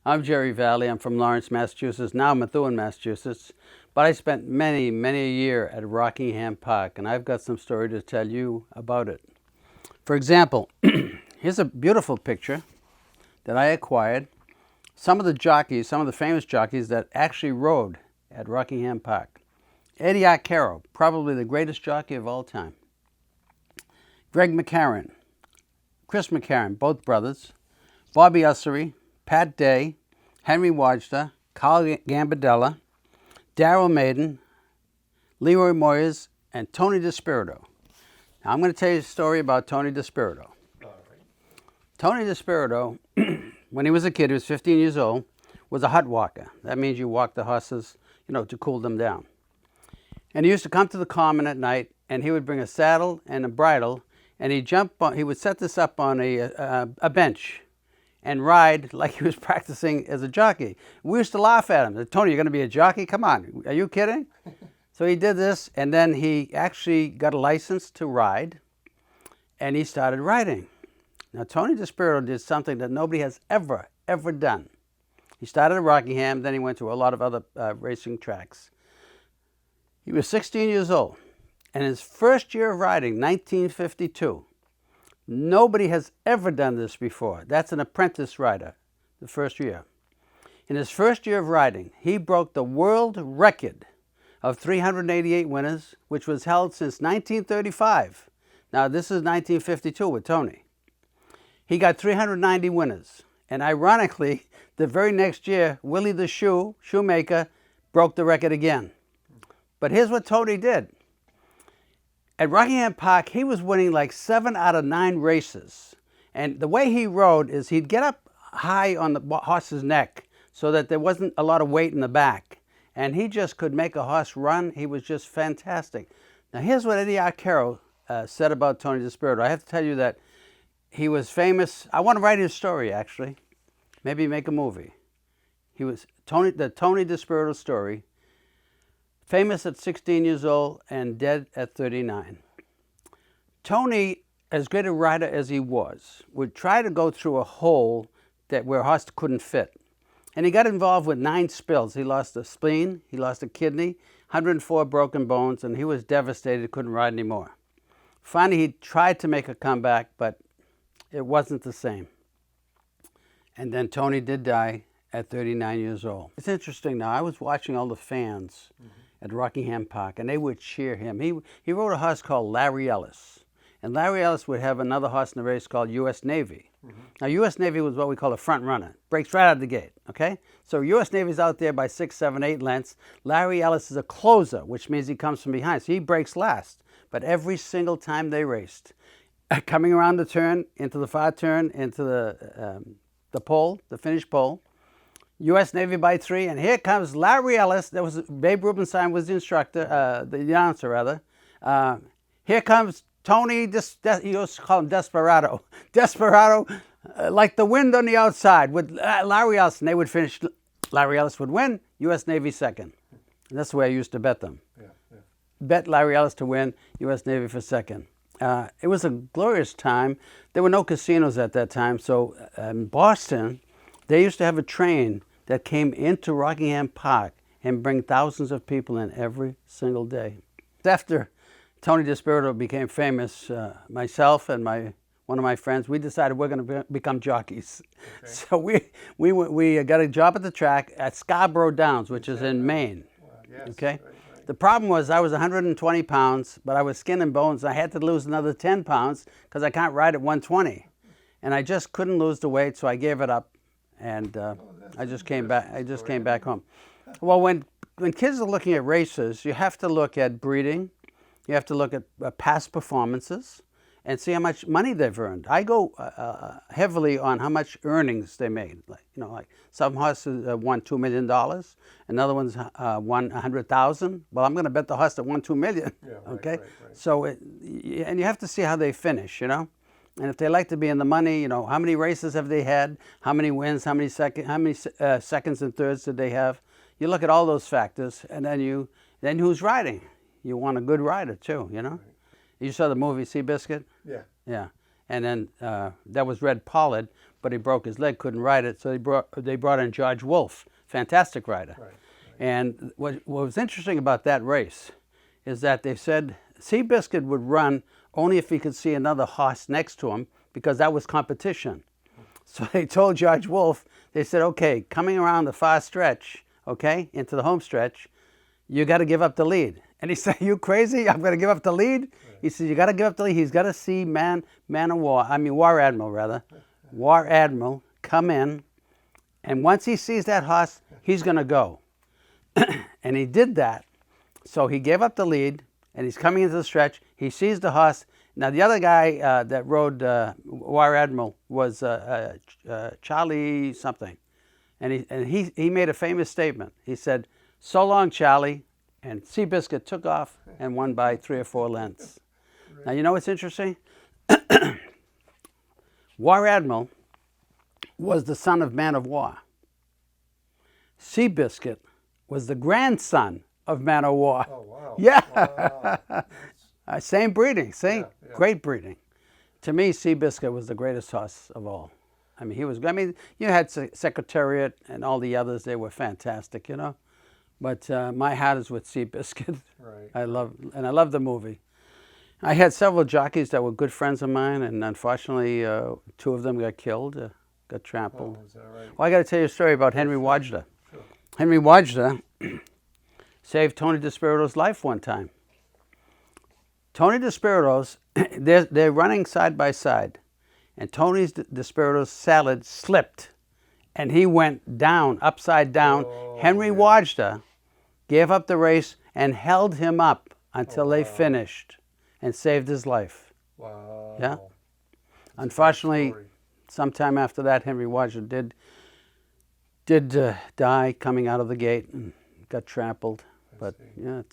I'm Jerry Valley. I'm from Lawrence, Massachusetts, now Methuen, Massachusetts. But I spent many a year at Rockingham Park, and I've got some story to tell you about it. For example, here's a beautiful picture that I acquired. Some of the jockeys, some of the famous jockeys that actually rode at Rockingham Park. Eddie Arcaro, probably the greatest jockey of all time. Greg McCarran, Chris McCarran, both brothers. Bobby Ussery, Pat Day, Henry Wajda, Carl Gambardella, Darrell Maiden, Leroy Moyers, and Tony DeSpirito. Now I'm going to tell you a story about Tony DeSpirito. Tony DeSpirito, when he was a kid, he was 15 years old, was a hut walker. That means you walk the horses, to cool them down. And he used to come to the common at night, and he would bring a saddle and a bridle, and he would set this up on a bench and ride like he was practicing as a jockey. We used to laugh at him. Tony, you're going to be a jockey? Come on, are you kidding? So he did this, and then he actually got a license to ride, and he started riding. Now, Tony DeSpirito did something that nobody has ever done. He started at Rockingham, then he went to a lot of other racing tracks. He was 16 years old, and his first year of riding, 1952, nobody has ever done this before. That's an apprentice rider, the first year. In his first year of riding, he broke the world record of 388 winners, which was held since 1935. Now, this is 1952 with Tony. He got 390 winners. And ironically, the very next year, Willie the Shoemaker, broke the record again. But here's what Tony did. At Rockingham Park, he was winning like 7 out of 9 races. And the way he rode is he'd get up high on the horse's neck so that there wasn't a lot of weight in the back. And he just could make a horse run. He was just fantastic. Now, here's what Eddie Arcaro said about Tony DeSpirito. I have to tell you that he was famous. I want to write his story, actually. Maybe make a movie. He was the Tony DeSpirito story. Famous at 16 years old and dead at 39. Tony, as great a rider as he was, would try to go through a hole where a horse couldn't fit. And he got involved with 9 spills. He lost a spleen, he lost a kidney, 104 broken bones, and he was devastated, couldn't ride anymore. Finally, he tried to make a comeback, but it wasn't the same. And then Tony did die at 39 years old. It's interesting now, I was watching all the fans at Rockingham Park, and they would cheer him. He rode a horse called Larry Ellis. And Larry Ellis would have another horse in the race called U.S. Navy. Now, U.S. Navy was what we call a front runner. Breaks right out of the gate, okay? So U.S. Navy's out there by 6, 7, 8 lengths. Larry Ellis is a closer, which means he comes from behind. So he breaks last. But every single time they raced, coming around the turn, into the far turn, into the pole, the finish pole, U.S. Navy by 3, and here comes Larry Ellis. That was Babe Rubenstein was the instructor, the announcer rather. Here comes Tony. You used to call him Desperado. Desperado, like the wind on the outside with Larry Ellis, and they would finish. Larry Ellis would win. U.S. Navy second. And that's the way I used to bet them. Bet Larry Ellis to win. U.S. Navy for second. It was a glorious time. There were no casinos at that time, so in Boston, they used to have a train that came into Rockingham Park and bring thousands of people in every single day. After Tony DeSpirito became famous, myself and one of my friends, we decided we're going to become jockeys. Okay. So we got a job at the track at Scarborough Downs, which is in Maine. Wow. Yes. Okay. Right. The problem was I was 120 pounds, but I was skin and bones. I had to lose another 10 pounds because I can't ride at 120. And I just couldn't lose the weight, so I gave it up. And I just came back home. Well, when kids are looking at races, you have to look at breeding. You have to look at past performances and see how much money they've earned. I go heavily on how much earnings they made. Like some horses won $2 million, another one's won $100,000. Well, I'm going to bet the horse that won $2 million. Yeah, okay, right. So and you have to see how they finish. And if they like to be in the money, how many races have they had? How many wins? How many seconds and thirds did they have? You look at all those factors, and then who's riding? You want a good rider too, Right. You saw the movie Seabiscuit? Yeah. Yeah. And then that was Red Pollard. but he broke his leg, couldn't ride it, so they brought in George Wolfe, fantastic rider. Right. And what was interesting about that race is that they said Seabiscuit would run only if he could see another horse next to him, because that was competition. So they told George Wolfe, they said, okay, coming around the far stretch, okay, into the home stretch, you got to give up the lead. And he said, you crazy? I'm going to give up the lead? Right. He said, you got to give up the lead. He's got to see War Admiral rather, War Admiral come in, and once he sees that horse, he's going to go. And he did that. So he gave up the lead, and he's coming into the stretch. He sees the horse. Now, the other guy that rode War Admiral was Charlie something. And he made a famous statement. He said, so long, Charlie. And Seabiscuit took off and won by 3 or 4 lengths. Right. Now, you know what's interesting? War Admiral was the son of Man of War. Seabiscuit was the grandson of Man of War. Oh, wow. Yeah. Wow. Same breeding, see? Yeah. Great breeding. To me, Seabiscuit was the greatest horse of all. I mean, you had Secretarit and all the others. They were fantastic, you know. But my heart is with Seabiscuit. Right. I love the movie. I had several jockeys that were good friends of mine, and unfortunately, 2 of them got killed, got trampled. Oh, is that right? Well, I got to tell you a story about Henry Wajda. Sure. Henry Wajda saved Tony DeSpirito's life one time. Tony DeSpirito's, they're running side by side, and Tony's DeSpirito's salad slipped, and he went down, upside down. Oh, Henry Wajda gave up the race and held him up until they finished and saved his life. Wow. Yeah. Unfortunately, sometime after that, Henry Wajda did die coming out of the gate and got trampled. But yeah,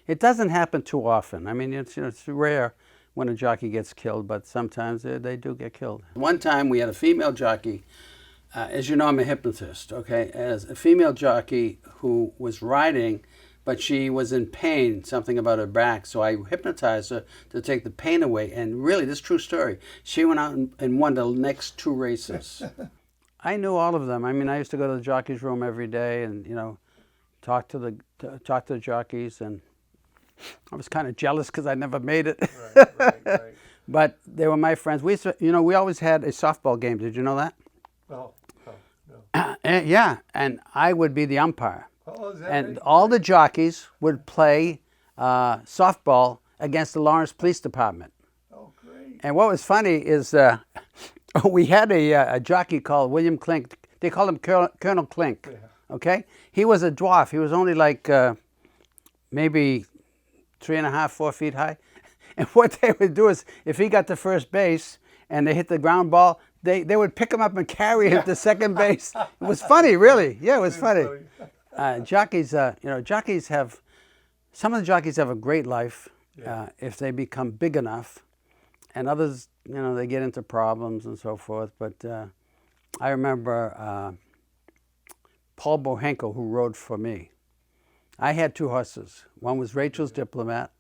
it doesn't happen too often. I mean, it's rare when a jockey gets killed, but sometimes they do get killed. One time we had a female jockey. As you know, I'm a hypnotist, okay? As a female jockey who was riding, but she was in pain, something about her back, so I hypnotized her to take the pain away. And really, this is a true story. She went out and won the next 2 races. I knew all of them. I mean, I used to go to the jockey's room every day and, you know, talk to the jockeys, and I was kind of jealous because I never made it. Right. But they were my friends. We always had a softball game. Did you know that? No. Yeah, and I would be the umpire. Oh, is that and right? all the jockeys would play softball against the Lawrence Police Department. Oh, great. And what was funny is we had a jockey called William Klink. They called him Colonel Klink. Yeah. Okay? He was a dwarf. He was only like maybe 3.5, 4 feet high. And what they would do is, if he got to first base and they hit the ground ball, they would pick him up and carry him to second base. It was funny, really. Yeah, it was funny. Jockeys, jockeys have, some of the jockeys have a great life if they become big enough, and others, they get into problems and so forth. But I remember Paul Bohenko, who rode for me. I had 2 horses. One was Rachel's Diplomat,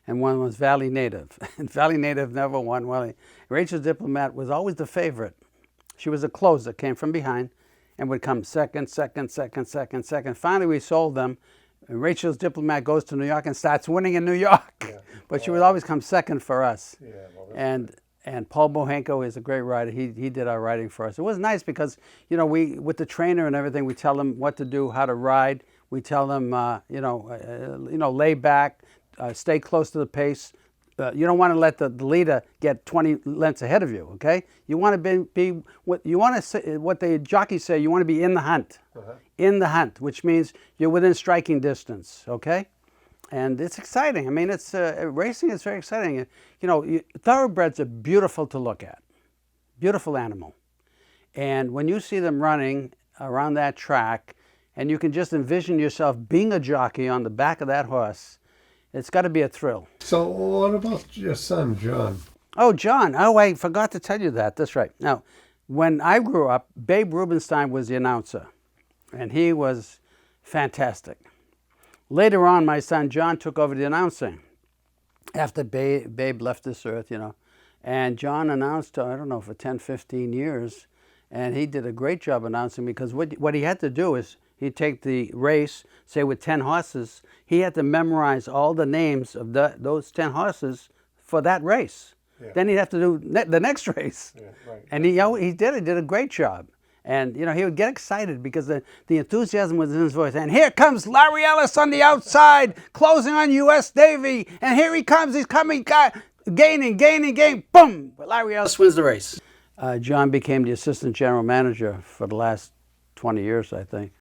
and one was Valley Native. And Valley Native never won. Well, Rachel's Diplomat was always the favorite. She was a closer, came from behind, and would come second. Finally, we sold them. And Rachel's Diplomat goes to New York and starts winning in New York. Yeah. But she would always come second for us. Yeah, well, and Paul Bohenko is a great rider. He did our riding for us. It was nice because, we, with the trainer and everything, we tell them what to do, how to ride. We tell them, lay back, stay close to the pace. You don't want to let the leader get 20 lengths ahead of you, okay? You want to be what the jockeys say, you want to be in the hunt. In the hunt, which means you're within striking distance, okay? And it's exciting. I mean, it's racing is very exciting. Thoroughbreds are beautiful to look at. Beautiful animal. And when you see them running around that track, and you can just envision yourself being a jockey on the back of that horse, it's got to be a thrill. So what about your son, John? Oh, John. Oh, I forgot to tell you that. That's right. Now, when I grew up, Babe Rubenstein was the announcer, and he was fantastic. Later on, my son John took over the announcing after Babe left this earth, and John announced, I don't know, for 10, 15 years. And he did a great job announcing, because what he had to do is he'd take the race, say with 10 horses, he had to memorize all the names of those 10 horses for that race. Yeah. Then he'd have to do the next race. Yeah, right. And he did a great job. And, he would get excited because the enthusiasm was in his voice. And here comes Larry Ellis on the outside, closing on U.S. Navy. And here he comes. He's coming, gaining. Boom! Larry Ellis wins the race. John became the assistant general manager for the last 20 years, I think.